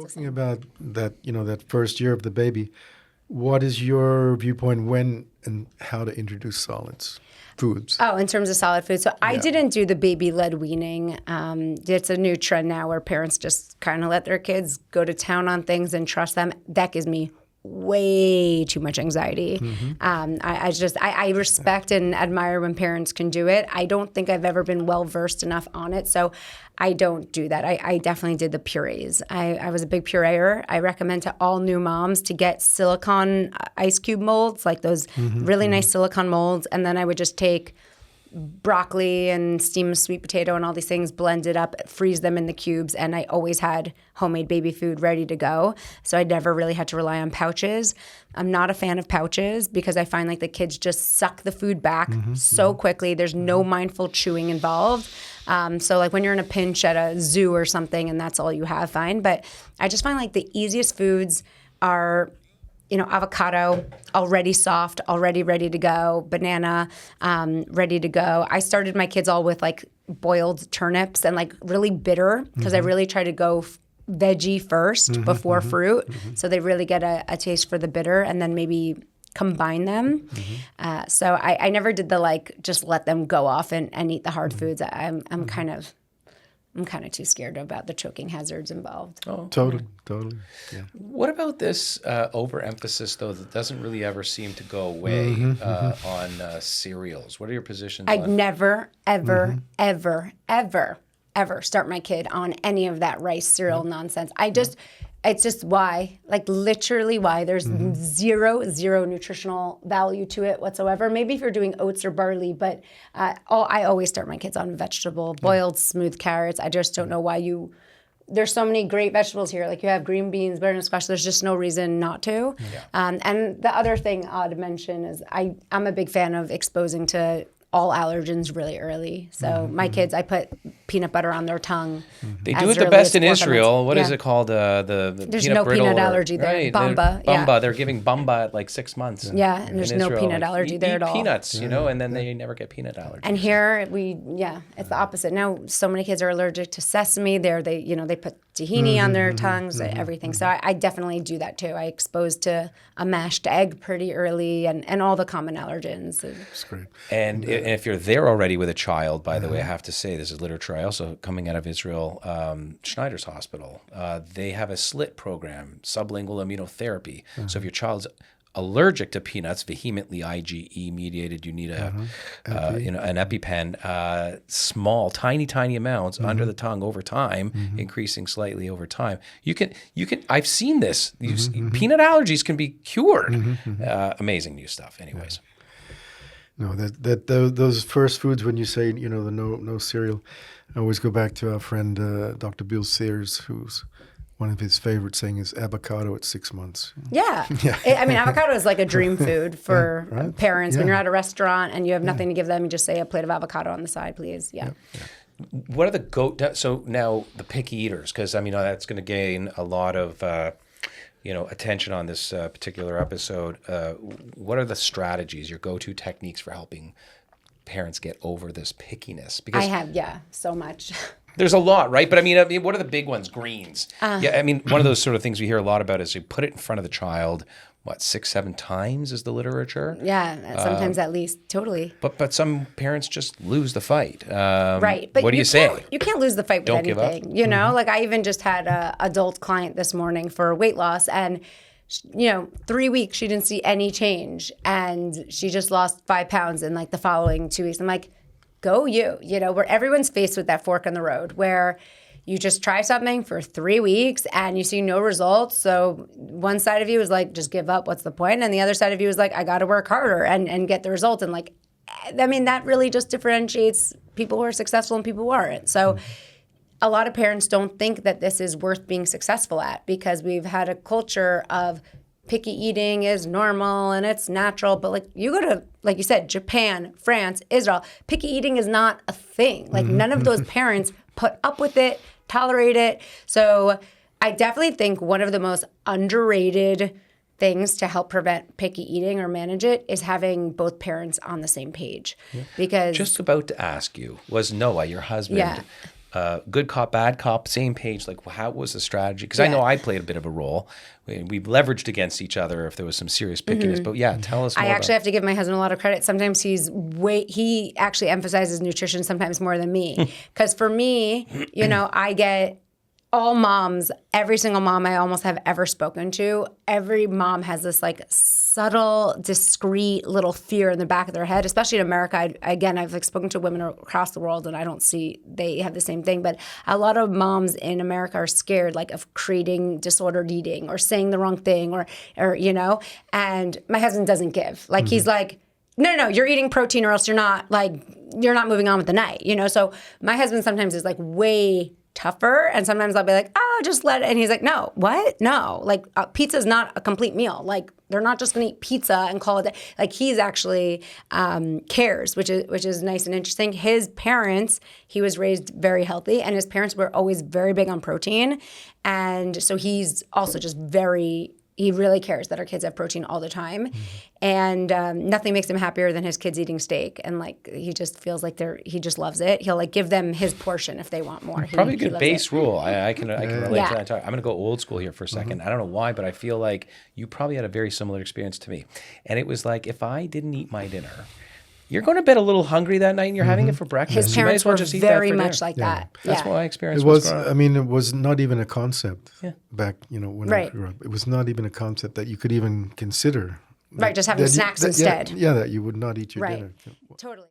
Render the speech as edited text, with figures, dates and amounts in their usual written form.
Talking about that, that first year of the baby, what is your viewpoint when and how to introduce solids, foods? Oh, in terms of solid food. So I didn't do the baby-led weaning. It's a new trend now where parents just kind of let their kids go to town on things and trust them. That gives me way too much anxiety. I respect and admire when parents can do it. I don't think I've ever been well versed enough on it, so I don't do that. I definitely did the purees. I was a big pureer. I recommend to all new moms to get silicone ice cube molds, like those really nice silicone molds, and then I would just take broccoli and steamed sweet potato and all these things, blend it up, freeze them in the cubes, and I always had homemade baby food ready to go. So I never really had to rely on pouches. I'm not a fan of pouches because I find like the kids just suck the food back so quickly. There's no mindful chewing involved. So like when you're in a pinch at a zoo or something and that's all you have, fine. But I just find like the easiest foods are avocado, already soft, already ready to go, banana, ready to go. I started my kids all with like boiled turnips and like really bitter because I really try to go veggie first before fruit. So they really get a taste for the bitter and then maybe combine them. So I never did the like just let them go off and eat the hard foods. I'm kind of too scared about the choking hazards involved. Oh, totally. Yeah. What about this overemphasis, though, that doesn't really ever seem to go away on cereals? What are your positions on? I'd never, ever, ever start my kid on any of that rice cereal nonsense. It's just why, like literally why. There's zero nutritional value to it whatsoever. Maybe if you're doing oats or barley, but I always start my kids on vegetable, boiled smooth carrots. I just don't know why there's so many great vegetables here. Like you have green beans, butternut squash. There's just no reason not to. And the other thing I'd mention is I'm a big fan of exposing to all allergens really early. So my kids, I put peanut butter on their tongue. They do it the best in Israel. What is it called? The there's peanut no brittle peanut allergy there. Right. Bamba. Bamba. They're giving Bamba at like 6 months. Yeah, and there's no Israel. peanut allergy there at all. Peanuts, and then they never get peanut allergies. And here it's the opposite. Now so many kids are allergic to sesame. They put tahini on their tongues, everything. So I definitely do that too. I expose to a mashed egg pretty early and all the common allergens. That's great. And if you're there already with a child, by the way, I have to say, this is literature also coming out of Israel, Schneider's Hospital. They have a SLIT program, sublingual immunotherapy. So if your child's allergic to peanuts, vehemently IgE mediated, you need an EpiPen, small, tiny amounts under the tongue over time, increasing slightly over time. You can. I've seen this. Peanut allergies can be cured. Amazing new stuff. Anyways. No, those first foods when you say the no cereal, I always go back to our friend Dr. Bill Sears, who's one of his favorite saying is avocado at 6 months. Yeah. Avocado is like a dream food for parents. When you're at a restaurant and you have nothing to give them, you just say a plate of avocado on the side, please. Yeah. What are the so now the picky eaters, because that's going to gain a lot of attention on this particular episode. What are the strategies, your go-to techniques for helping parents get over this pickiness? Because I have, so much. There's a lot, right? But I mean, what are the big ones? Greens. One of those sort of things we hear a lot about is you put it in front of the child, 6-7 times is the literature? Yeah, sometimes at least, totally. But some parents just lose the fight. Right. But what do you say? You can't lose the fight with Don't anything. Give up. Like I even just had an adult client this morning for weight loss and 3 weeks she didn't see any change and she just lost 5 pounds in like the following 2 weeks. I'm like, go where everyone's faced with that fork in the road where you just try something for 3 weeks and you see no results. So one side of you is like, just give up. What's the point? And the other side of you is like, I got to work harder and get the result. And like, that really just differentiates people who are successful and people who aren't. So a lot of parents don't think that this is worth being successful at because we've had a culture of picky eating is normal and it's natural. But like you go to, like you said, Japan, France, Israel, picky eating is not a thing. Like none of those parents put up with it, tolerate it. So I definitely think one of the most underrated things to help prevent picky eating or manage it is having both parents on the same page. Because just about to ask you, was Noah, your husband, good cop, bad cop, same page. Like, how was the strategy? Because I know I played a bit of a role. We leveraged against each other if there was some serious pickiness. But yeah, tell us more. I actually have to give my husband a lot of credit. Sometimes he actually emphasizes nutrition sometimes more than me. Because for me, you know, I get all moms, every single mom I almost have ever spoken to, every mom has this like subtle, discreet little fear in the back of their head, especially in America. I've like spoken to women across the world and I don't see they have the same thing, but a lot of moms in America are scared like of creating disordered eating or saying the wrong thing or you know, and my husband doesn't give. Like he's like, no, you're eating protein or else you're not moving on with the night, you know? So my husband sometimes is like way tougher, and sometimes I'll be like, oh, just let it. And he's like, no, what? No, like pizza is not a complete meal. Like they're not just going to eat pizza and call it that. Like he's actually cares, which is nice and interesting. His parents, he was raised very healthy, and his parents were always very big on protein, and so he's also just he really cares that our kids have protein all the time. And nothing makes him happier than his kids eating steak. And like, he just feels like he just loves it. He'll like give them his portion if they want more. Probably a good base rule. I can relate to that. I'm going to go old school here for a second. I don't know why, but I feel like you probably had a very similar experience to me. And it was like, if I didn't eat my dinner, you're going to bed a little hungry that night and you're having it for breakfast. His parents were very much like that. That's what I experienced. It was, I mean, it was not even a concept back, you know, when I Right. grew up. It was not even a concept that you could even consider. Right, just having snacks instead. Yeah, that you would not eat your Right. dinner. Totally.